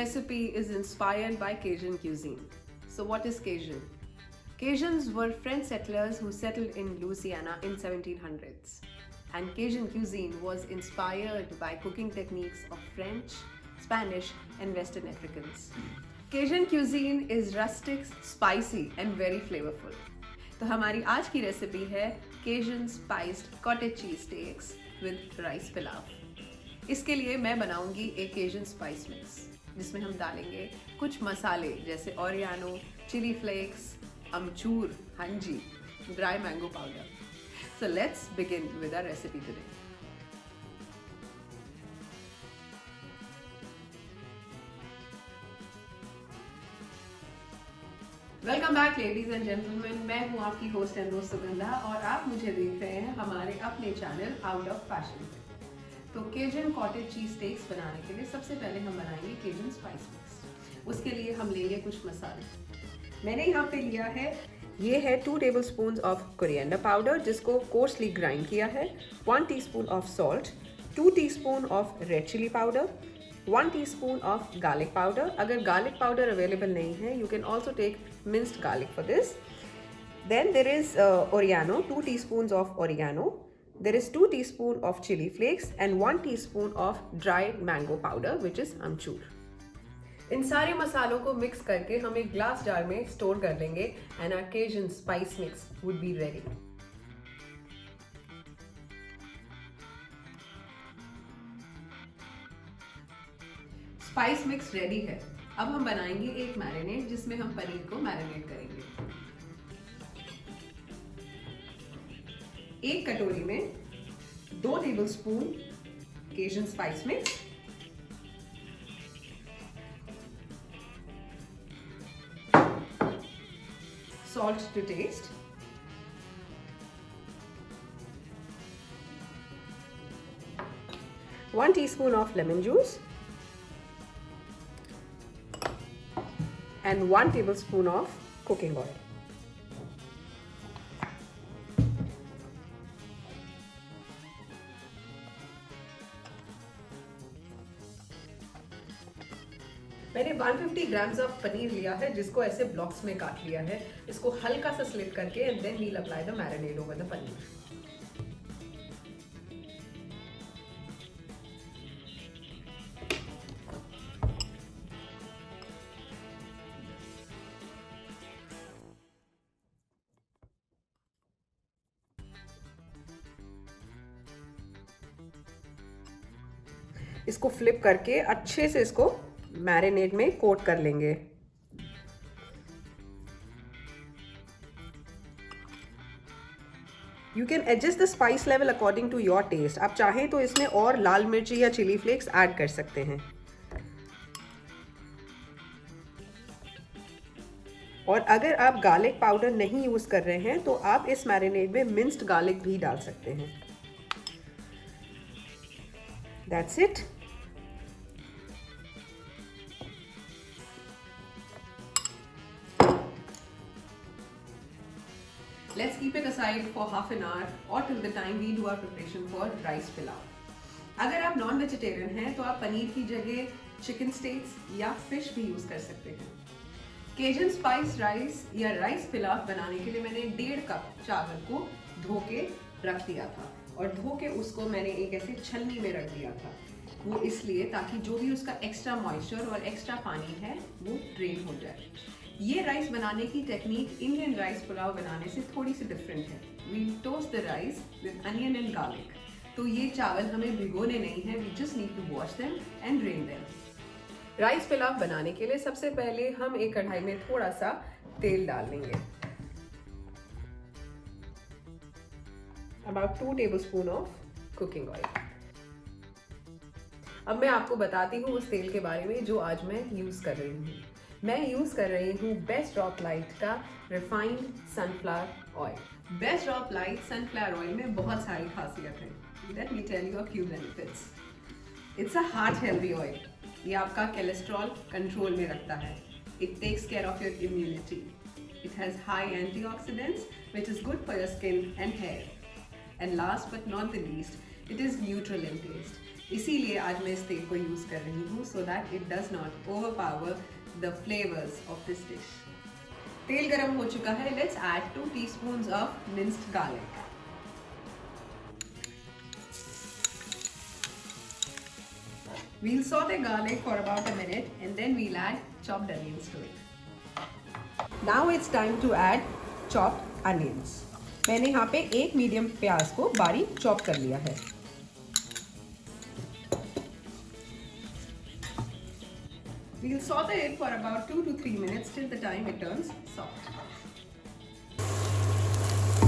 recipe is inspired by Cajun cuisine. So what is Cajun? Cajuns were French settlers who settled in Louisiana in 1700s. And Cajun cuisine was inspired by cooking techniques of French, Spanish and Western Africans. Cajun cuisine is rustic, spicy and very flavorful. तो हमारी आज की recipe है Cajun spiced cottage cheese steaks with rice पिलाव। इसके लिए मैं बनाऊंगी एक Cajun spice mix जिसमें हम डालेंगे कुछ मसाले जैसे ओरियानो, चिली फ्लेक्स, अमचूर, हंजी, dry mango powder. So let's begin with our recipe today. Welcome back ladies and gentleman, मैं हूँ आपकी होस्ट एंड दोस्त सुगंधा और आप मुझे देख रहे हैं हमारे अपने चैनल आउट ऑफ फैशन पे। तो केजन कॉटेज चीज स्टेक्स बनाने के लिए सबसे पहले हम बनाएंगे केजन स्पाइस मिक्स। उसके लिए हम लेंगे कुछ मसाले। मैंने यहाँ पे लिया है, ये है 2 टेबलस्पून ऑफ कोरिएंडर पाउडर जिसको कोर्सली ग्राइंड किया है, 1 teaspoon of salt, 2 teaspoon of red chilli powder, 1 teaspoon of garlic powder. अगर गार्लिक पाउडर अवेलेबल नहीं है, you can also take minced garlic for this. Then there is oregano, 2 teaspoons of oregano. There is 2 teaspoons of chili flakes and 1 teaspoon of dried mango powder, which is amchur. इन सारे मसालों को mix करके हम एक glass jar में store कर लेंगे and our Cajun spice mix would be ready. Spice mix ready है। अब हम बनाएंगे एक मैरिनेट जिसमें हम पनीर को मैरिनेट करेंगे। एक कटोरी में 2 tablespoon Cajun spice mix, salt to taste, one teaspoon of lemon juice and 1 tablespoon of cooking oil. मैंने 150 ग्राम्स ऑफ पनीर लिया है जिसको ऐसे ब्लॉक्स में काट लिया है। इसको हल्का सा स्लिप करके and then we'll apply the marinade over the paneer. इसको फ्लिप करके अच्छे से इसको मैरिनेट में कोट कर लेंगे। You can adjust the spice level according to your taste. आप चाहें तो इसमें और लाल मिर्ची या चिली फ्लेक्स ऐड कर सकते हैं। और अगर आप गार्लिक पाउडर नहीं यूज कर रहे हैं तो आप इस मैरिनेट में मिंस्ड गार्लिक भी डाल सकते हैं। That's it. Let's keep it aside for half an hour or till the time we do our preparation for rice pilau. अगर आप नॉन वेजिटेरियन हैं तो आप पनीर की जगह चिकन स्टेक्स या फिश भी यूज कर सकते हैं। केजन स्पाइस राइस या राइस पिलाव बनाने के लिए मैंने 1.5 कप चावल को धो के रख दिया था और धो के उसको मैंने एक ऐसे छलनी में रख दिया था। वो इसलिए ताकि जो भी उसका एक्स्ट्रा मॉइस्चर और एक्स्ट्रा पानी है वो ड्रेन हो जाए। ये राइस बनाने की टेक्निक इंडियन राइस पुलाव बनाने से थोड़ी सी डिफरेंट है। We toast the rice with onion and garlic. तो ये चावल हमें भिगोने नहीं है, we just need to wash them and drain them. Rice pulao बनाने के लिए सबसे पहले हम एक कढ़ाई में थोड़ा सा तेल डाल लेंगे, about 2 tablespoon of cooking oil. अब मैं आपको बताती हूँ उस तेल के बारे में जो आज मैं यूज कर रही हूँ। मैं यूज कर रही हूँ बेस्ट ड्रॉप लाइट का refined sunflower oil. Best drop light sunflower oil में बहुत सारी खासियत है। Let me tell you a few benefits. It's a heart healthy oil. ये आपका कोलेस्ट्रॉल कंट्रोल में रखता है। It takes care of your immunity. It has high antioxidants which is good for your skin and hair. And last but not the least, it is neutral in taste. इसीलिए आज मैं इस तेल को use कर रही हूँ so that it does not overpower the flavours of this dish. तेल गरम हो चुका है, let's add 2 teaspoons of minced garlic. We'll saute garlic for about a minute and then we'll add chopped onions to it. Now it's time to add chopped onions. मैंने यहाँ पे एक medium प्याज को बारीक चॉप कर लिया है। We'll saute it for about 2 to 3 minutes till the time it turns soft.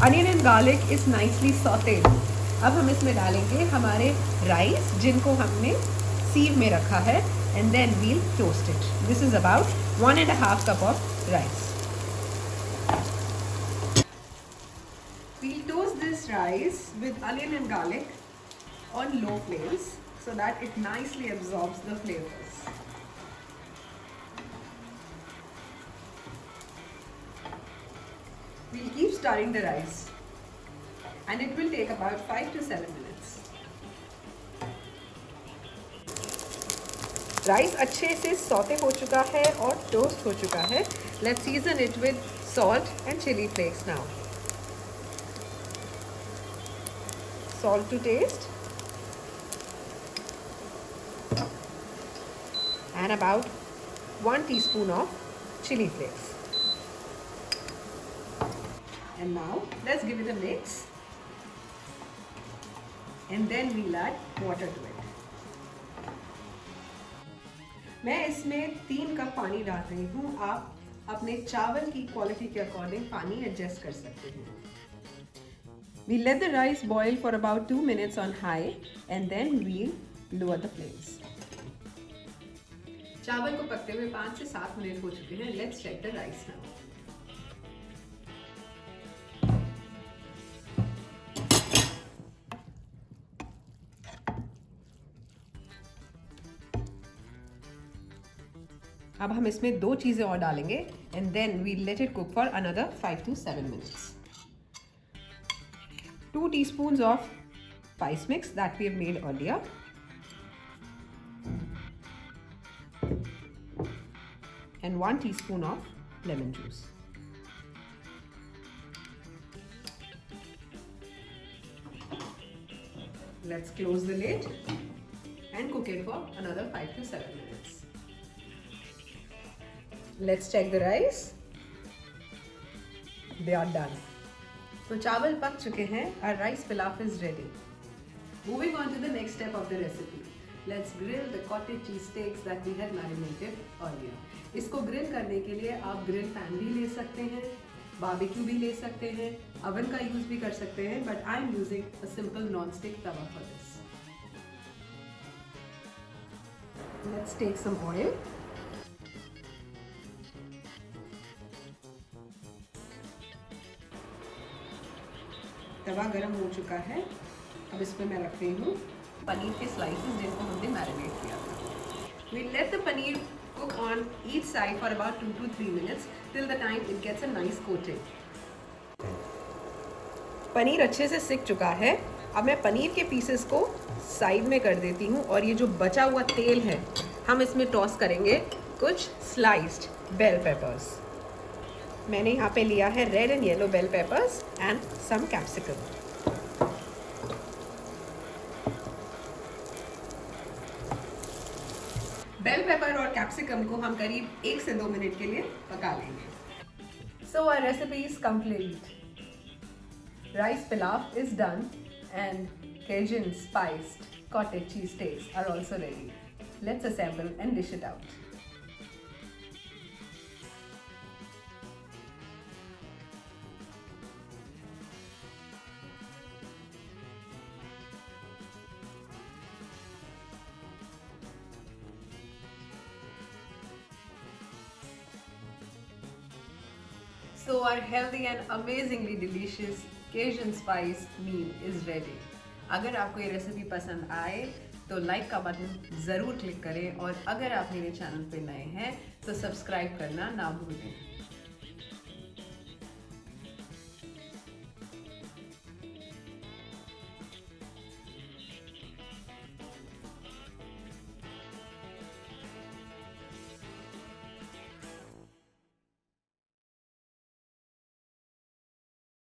Onion and garlic is nicely sauteed. अब हम इसमें डालेंगे हमारे राइस जिनको हमने सीव में रखा है and then we'll toast it. This is about 1.5 cup of rice. We'll toast this rice with onion and garlic on low flames so that it nicely absorbs the flavors. We'll keep stirring the rice and it will take about 5 to 7 minutes. Rice अच्छे से saute हो चुका है और toast हो चुका है। Let's season it with salt and chilli flakes now. Salt to taste and about 1 teaspoon of chili flakes. And now let's give it a mix and then we'll add water to it. मैं इसमें 3 cup पानी डाल रही हूँ। आप अपने चावल की क्वालिटी के अकॉर्डिंग पानी एडजस्ट कर सकते हैं। We let the rice boil for about 2 minutes on high and then we'll lower the flames. चावल को पकते हुए 5 से 7 मिनट हो चुके हैं। Let's check the rice now. अब हम इसमें 2 चीज़ें और डालेंगे and then we'll let it cook for another 5 to 7 minutes. 2 teaspoons of spice mix that we have made earlier. And 1 teaspoon of lemon juice. Let's close the lid and cook it for another 5 to 7 minutes. Let's check the rice. They are done. तो चावल पक चुके हैं। Our rice pilaf is ready. Moving on to the next step of the recipe. Let's grill the cottage cheese steaks that we had marinated earlier. इसको grill करने के लिए आप ग्रिल पैन भी ले सकते हैं, बारबेक्यू भी ले सकते हैं, अवन का यूज भी कर सकते हैं, but I am using a simple non stick tawa for this. Let's take some oil. तवा गरम हो चुका है. अब इस पे मैं रख रही हूँ पनीर के स्लाइसेस जिनको हमने मैरिनेट किया था. We let the paneer cook on each side for about 2 to 3 minutes till the time it gets a nice coating. Paneer अच्छे से सिक चुका है. अब मैं पनीर के पीसेस को साइड में कर देती हूँ और ये जो बचा हुआ तेल है हम इसमें टॉस करेंगे कुछ स्लाइस्ड बेल पेपर्स. मैंने यहाँ पे लिया है red and yellow bell peppers and some capsicum. Bell pepper और कैप्सिकम को हम करीब 1 से 2 मिनट के लिए पका लेंगे. So our recipe is complete. Rice pilaf is done and Cajun spiced cottage cheese steaks are also ready. Let's assemble and dish it out. So our healthy and amazingly delicious Cajun spice meal is ready. अगर आपको ये recipe पसंद आए तो like का button ज़रूर click करें और अगर आप मेरे चैनल पे नए हैं तो सब्सक्राइब करना ना भूलें.